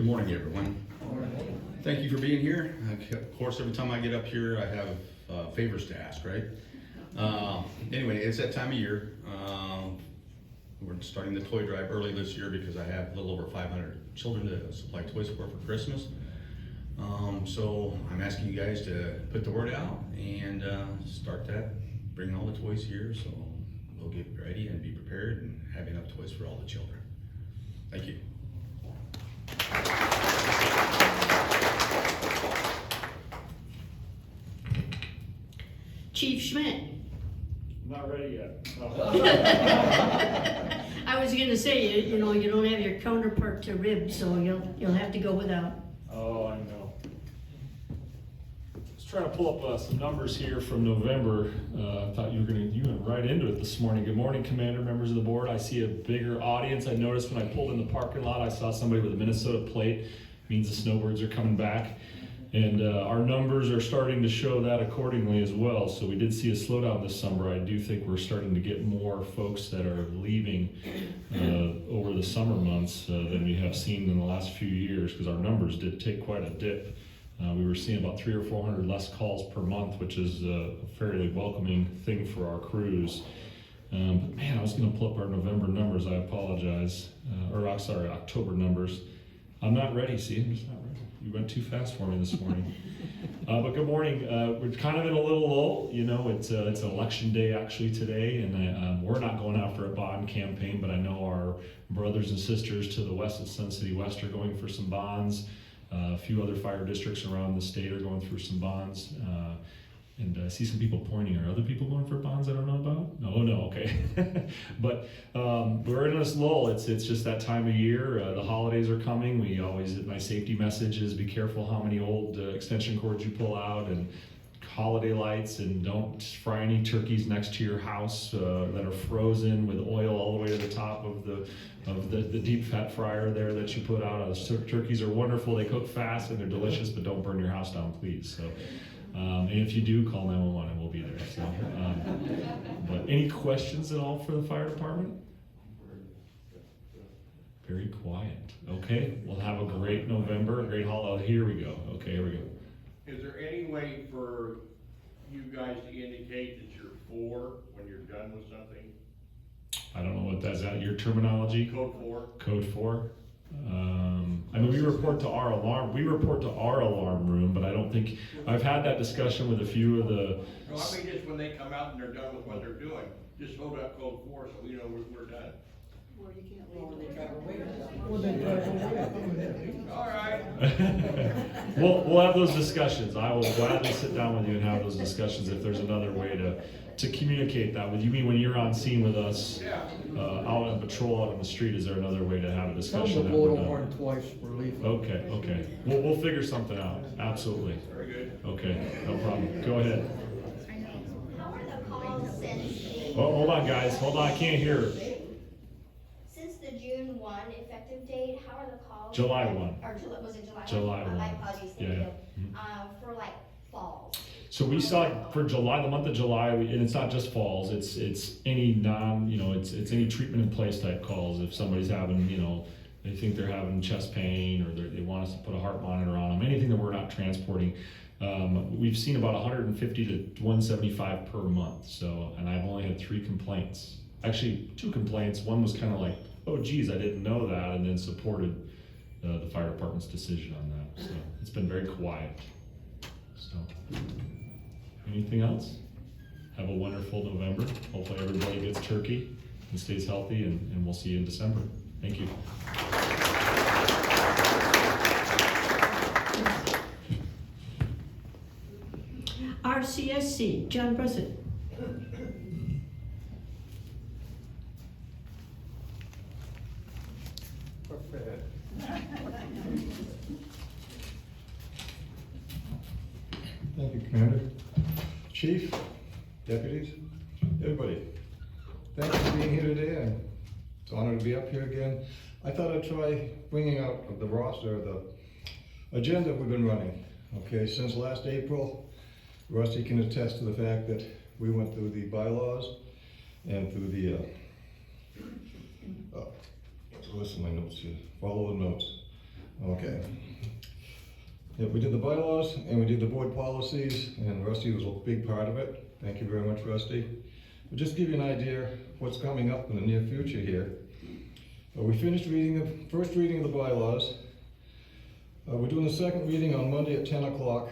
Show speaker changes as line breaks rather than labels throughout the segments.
Good morning, everyone. Thank you for being here. Of course, every time I get up here, I have favors to ask, right? Anyway, it's that time of year. We're starting the toy drive early this year because I have a little over 500 children to supply toys for Christmas. So I'm asking you guys to put the word out and start that, bring all the toys here so we'll get ready and be prepared and have enough toys for all the children. Thank you.
Chief Schmidt.
Not ready yet.
I was gonna say, you know, you don't have your counterpart to rib, so you'll have to go without.
Oh, I know. Just trying to pull up some numbers here from November. I thought you went right into it this morning. Good morning, Commander, members of the board. I see a bigger audience. I noticed when I pulled in the parking lot, I saw somebody with a Minnesota plate. Means the snowbirds are coming back. And our numbers are starting to show that accordingly as well. So we did see a slowdown this summer. I do think we're starting to get more folks that are leaving over the summer months than we have seen in the last few years, because our numbers did take quite a dip. We were seeing about 300 or 400 less calls per month, which is a fairly welcoming thing for our crews. But man, I was going to pull up our November numbers. I apologize. October numbers. I'm not ready, see? I'm just not ready. You went too fast for me this morning. But good morning. We're kind of in a little lull. You know, it's election day actually today, and we're not going after a bond campaign, but I know our brothers and sisters to the west at Sun City West are going for some bonds. A few other fire districts around the state are going through some bonds. And I see some people pointing. Are other people going for bonds I don't know about? No, okay. But we're in this lull. It's just that time of year. The holidays are coming. We always, my safety message is be careful how many old extension cords you pull out, and holiday lights, and don't fry any turkeys next to your house that are frozen with oil all the way to the top of the deep fat fryer there that you put out. Turkeys are wonderful. They cook fast and they're delicious, but don't burn your house down, please. So. And if you do, call 911 and we'll be there. So, but any questions at all for the fire department? Very quiet. Okay, we'll have a great November, a great holiday. Here we go. Okay, here we go.
Is there any way for you guys to indicate that you're for when you're done with something?
I don't know what that's at. Your terminology?
Code 4?
Code 4. I mean, we report to our alarm room, but I don't think, I've had that discussion with a few of the.
No, I mean just when they come out and they're done with what they're doing, just hold up code 4 so we know we're done.
Well, you can't leave.
All right.
We'll have those discussions. I will gladly sit down with you and have those discussions if there's another way to communicate that with you. Mean when you're on scene with us,
Yeah.
out on patrol out on the street, is there another way to have a discussion?
Tell them to blow the horn twice for leaving.
Okay. We'll figure something out. Absolutely.
Very good.
Okay, no problem. Go ahead.
How are the calls since?
Oh, hold on, guys. Hold on. I can't hear.
Since the June 1 effective date, how are the calls?
July 1.
Or was it July 1?
July 1.
My apologies, thank
Yeah.
you.
Mhm.
For like falls.
So we saw for July, the month of July, and it's not just falls. It's any it's any treatment in place type calls. If somebody's having, they think they're having chest pain, or they want us to put a heart monitor on them, anything that we're not transporting. We've seen about 150 to 175 per month. So, and I've only had 3 complaints. Actually, 2 complaints. One was kind of like, oh geez, I didn't know that, and then supported the fire department's decision on that. So it's been very quiet. So, anything else? Have a wonderful November. Hopefully everybody gets turkey and stays healthy, and we'll see you in December. Thank you.
RCSC, John Brissett.
Thank you, Commander. Chief, deputies, everybody. Thanks for being here today, and it's an honor to be up here again. I thought I'd try bringing out the roster, the agenda we've been running. Okay, since last April, Rusty can attest to the fact that we went through the bylaws and through the, listen to my notes here, follow the notes. Okay. Yeah, we did the bylaws and we did the board policies, and Rusty was a big part of it. Thank you very much, Rusty. But just to give you an idea what's coming up in the near future here. We finished reading the first reading of the bylaws. We're doing the second reading on Monday at 10 o'clock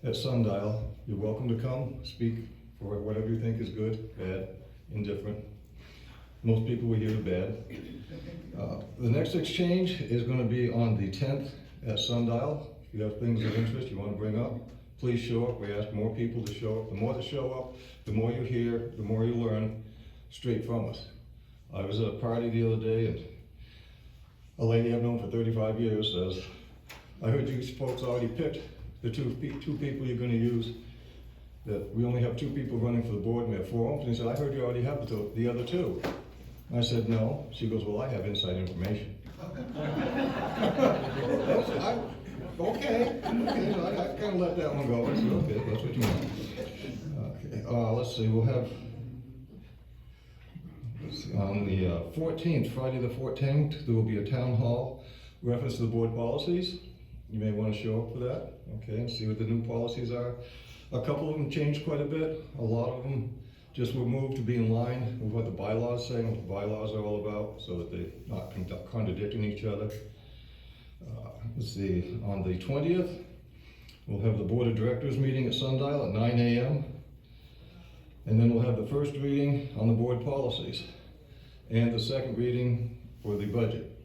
at Sundial. You're welcome to come, speak for whatever you think is good, bad, indifferent. Most people will hear the bad. The next exchange is going to be on the 10th at Sundial. If you have things of interest you want to bring up, please show up. We ask more people to show up. The more that show up, the more you hear, the more you learn straight from us. I was at a party the other day, and a lady I've known for 35 years says, I heard you folks already picked the two people you're going to use, that we only have 2 people running for the board and we have 4 openings. And I heard you already have the other 2. I said, no. She goes, well, I have inside information. Okay, so I kind of let that one go. I said, okay, that's what you want. Okay, let's see, we'll have, on the 14th, Friday the 14th, there will be a town hall reference to the board policies. You may want to show up for that, okay, and see what the new policies are. A couple of them changed quite a bit. A lot of them just were moved to be in line with what the bylaws say and what the bylaws are all about, so that they're not contradicting each other. Let's see, on the 20th, we'll have the Board of Directors meeting at Sundial at 9 a.m. And then we'll have the first reading on the board policies and the second reading for the budget.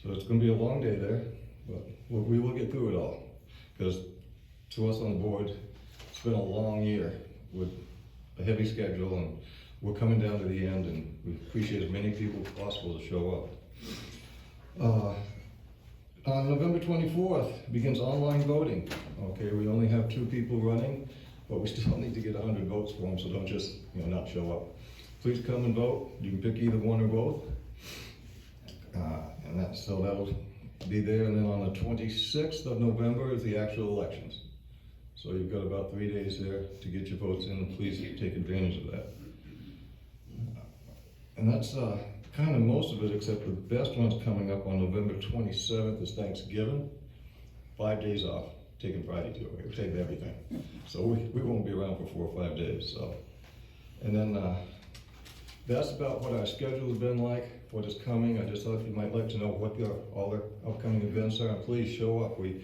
So it's going to be a long day there, but we will get through it all. Because to us on the board, it's been a long year with a heavy schedule, and we're coming down to the end, and we appreciate as many people as possible to show up. On November 24th begins online voting. Okay, we only have 2 people running, but we still need to get 100 votes for them, so don't just not show up. Please come and vote. You can pick either one or both. So that'll be there. And then on the 26th of November is the actual elections. So you've got about 3 days there to get your votes in, and please take advantage of that. And that's kind of most of it, except the best one's coming up on November 27th is Thanksgiving. 5 days off, taking Friday too, we're taking everything. So we won't be around for 4 or 5 days, so. And then that's about what our schedule has been like, what is coming. I just thought you might like to know what all the upcoming events are, and please show up. We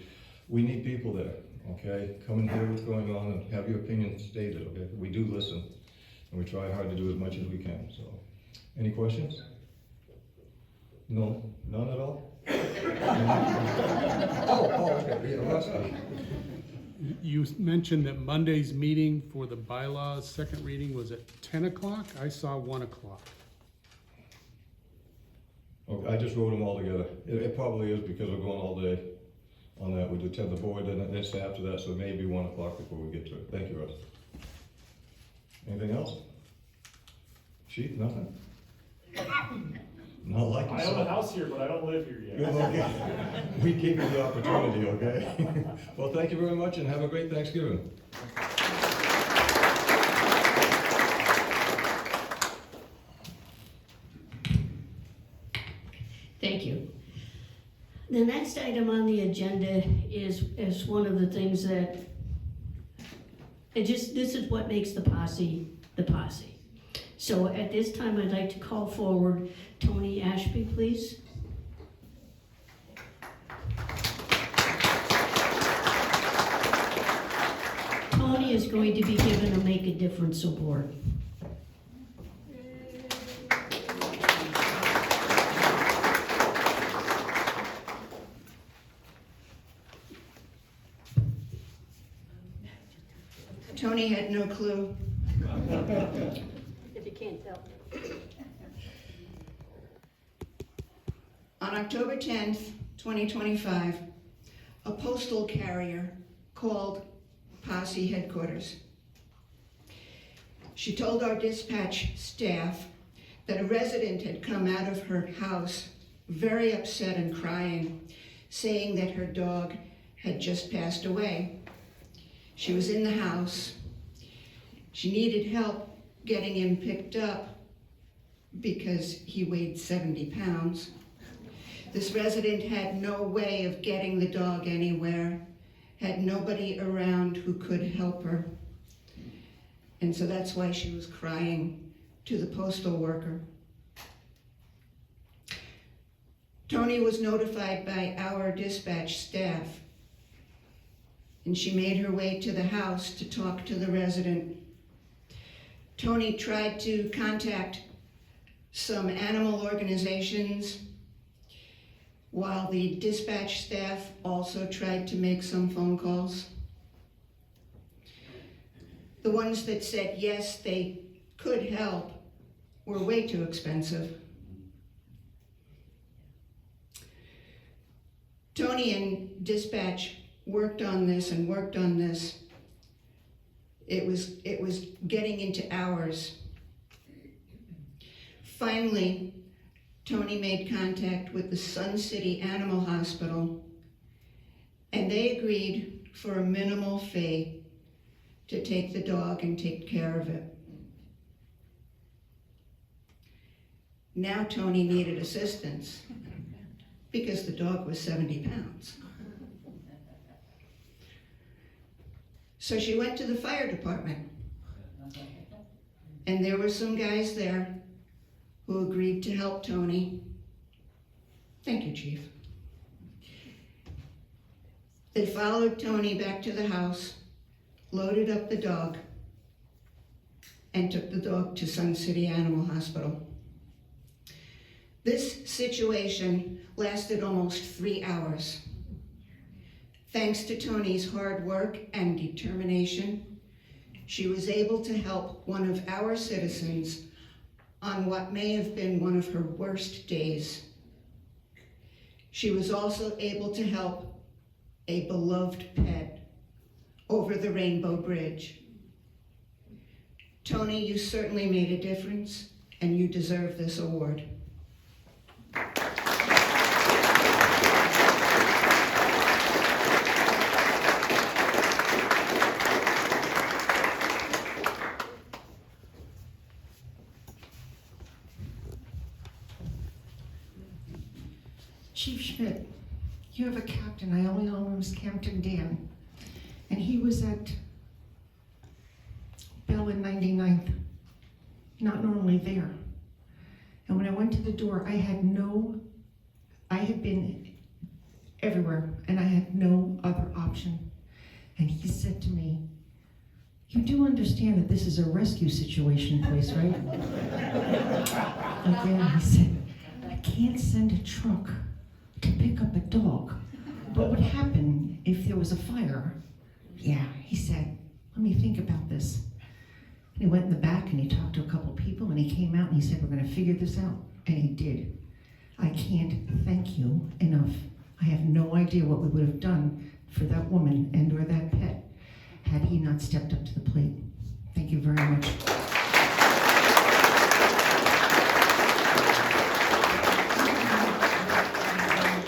need people there, okay? Come and hear what's going on and have your opinion stated, okay? We do listen, and we try hard to do as much as we can, so. Any questions? No, none at all? Okay, yeah, Rusty.
You mentioned that Monday's meeting for the bylaws, second reading was at 10 o'clock? I saw 1 o'clock.
Okay, I just wrote them all together. It probably is because we're going all day on that. We do tend the board, and it's after that, so it may be 1 o'clock before we get to it. Thank you, Russ. Anything else? Chief, nothing? Not like
I own a house here, but I don't live here yet.
Okay. We gave you the opportunity, okay? Well, thank you very much, and have a great Thanksgiving.
Thank you. The next item on the agenda is one of the things that, this is what makes the posse the posse. So at this time, I'd like to call forward Tony Ashby, please. Tony is going to be given a Make a Difference award.
Tony had no clue.
If you can't tell.
On October 10th, 2025, a postal carrier called Posse headquarters. She told our dispatch staff that a resident had come out of her house very upset and crying, saying that her dog had just passed away. She was in the house. She needed help getting him picked up because he weighed 70 pounds. This resident had no way of getting the dog anywhere, had nobody around who could help her. And so that's why she was crying to the postal worker. Tony was notified by our dispatch staff, and she made her way to the house to talk to the resident. Tony tried to contact some animal organizations, while the dispatch staff also tried to make some phone calls. The ones that said yes, they could help, were way too expensive. Tony and dispatch worked on this and worked on this. It was getting into hours. Finally, Tony made contact with the Sun City Animal Hospital, and they agreed for a minimal fee to take the dog and take care of it. Now Tony needed assistance because the dog was 70 pounds. So she went to the fire department, and there were some guys there who agreed to help Tony. Thank you, Chief. They followed Tony back to the house, loaded up the dog, and took the dog to Sun City Animal Hospital. This situation lasted almost 3 hours. Thanks to Tony's hard work and determination, she was able to help one of our citizens on what may have been one of her worst days. She was also able to help a beloved pet over the Rainbow Bridge. Tony, you certainly made a difference, and you deserve this award.
Chief Schmidt, you have a captain. I only know him as Captain Dan. And he was at Bell and 99th, not normally there. And when I went to the door, I had been everywhere, and I had no other option. And he said to me, "You do understand that this is a rescue situation place, right?" Again, he said, "I can't send a truck to pick up a dog. What would happen if there was a fire?" Yeah, he said, "Let me think about this." And he went in the back and he talked to a couple people, and he came out and he said, "We're gonna figure this out." And he did. I can't thank you enough. I have no idea what we would have done for that woman and or that pet had he not stepped up to the plate. Thank you very much.